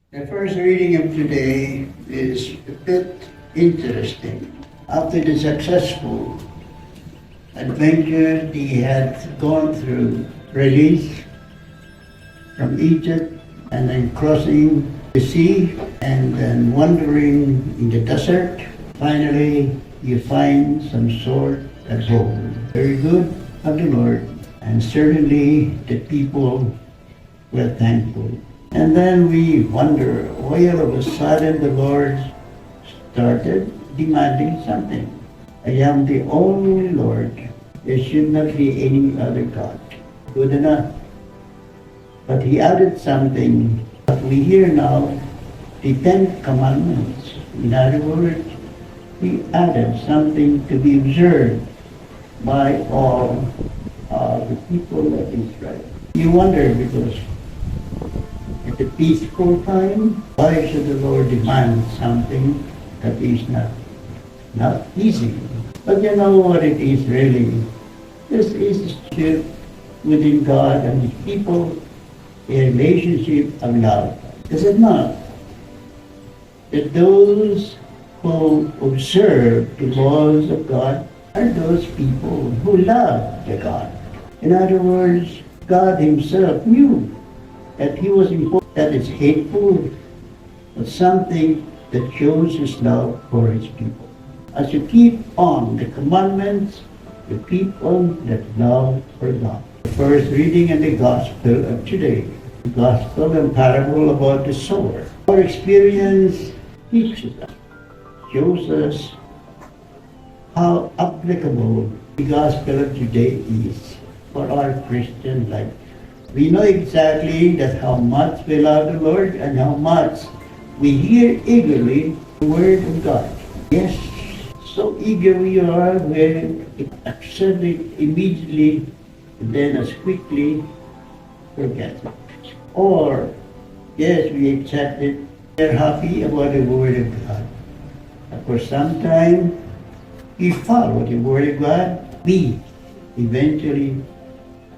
The first reading of today is a bit interesting. After the successful adventure he had gone through, release from Egypt and then crossing the sea and then wandering in the desert, finally you find some sort of gold. Very good of the Lord, and certainly the people were thankful. And then we wonder why all of a sudden the Lord started demanding something. I am the only Lord. There should not be any other God. Good enough. But he added something that we hear now, the 10 Commandments. In other words, he added something to be observed by all the people of Israel. You wonder because at the peaceful time, why should the Lord demand something that is not easy? But you know what it is really? This is a relationship within God and His people, a relationship of love. Is it not? That those who observe the laws of God are those people who love the God. In other words, God Himself knew that He was important, that it's hateful, but something that shows His love for His people. As you keep on the commandments, you keep on that love for God. The first reading in the Gospel of today, the Gospel and parable about the sower. Our experience teaches us, shows us how applicable the Gospel of today is for our Christian life. We know exactly that how much we love the Lord and how much we hear eagerly the Word of God. Yes, so eager we are where it accept it immediately and then as quickly forget it. Or, yes, we accept it, we're happy about the Word of God. But for some time, we follow the Word of God, we eventually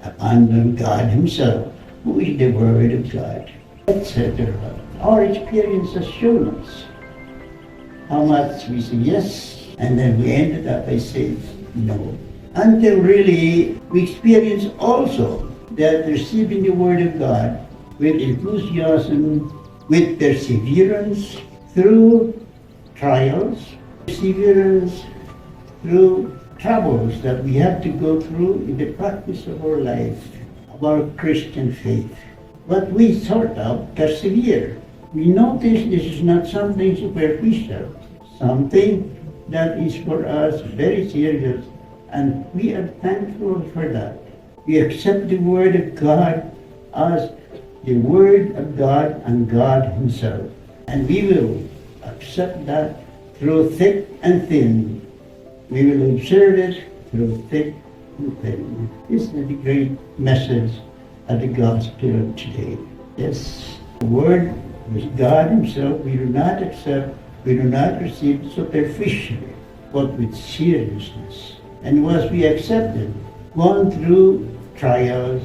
abandon God Himself, who is the Word of God, etc. Our experience has shown us how much we say yes, and then we ended up by saying no. Until really we experience also that receiving the Word of God with enthusiasm, with perseverance, through trials, perseverance, through troubles that we have to go through in the practice of our life, of our Christian faith. But we sort of persevere. We notice this is not something superficial, something that is for us very serious, and we are thankful for that. We accept the Word of God as the Word of God and God Himself. And we will accept that through thick and thin. We will observe it through thick and thin. This is the great message of the Gospel of today. Yes, the Word is God Himself. We do not accept, we do not receive superficially, but with seriousness. And once we accept it, gone through trials,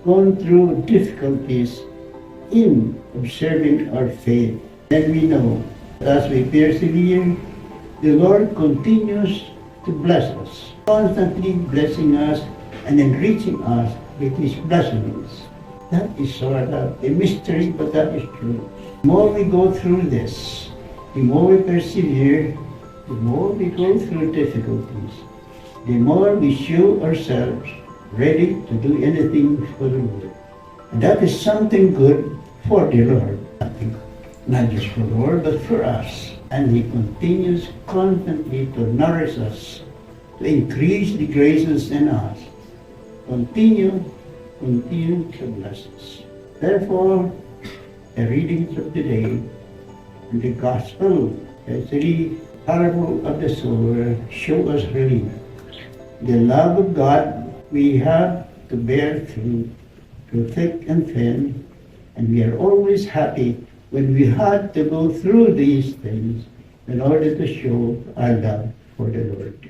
gone through difficulties in observing our faith, then we know that as we persevere, the Lord continues to bless us, constantly blessing us and enriching us with His blessings. That is sort of a mystery, but that is true. The more we go through this, the more we persevere, the more we go through difficulties, the more we show ourselves ready to do anything for the Lord. And that is something good for the Lord. Not just for the Lord, but for us. And He continues constantly to nourish us, to increase the graces in us. Continue to bless us. Therefore, the readings of the day and the Gospel, especially the parable of the sower, show us really the love of God we have to bear through thick and thin, and we are always happy when we had to go through these things in order to show our love for the Lord.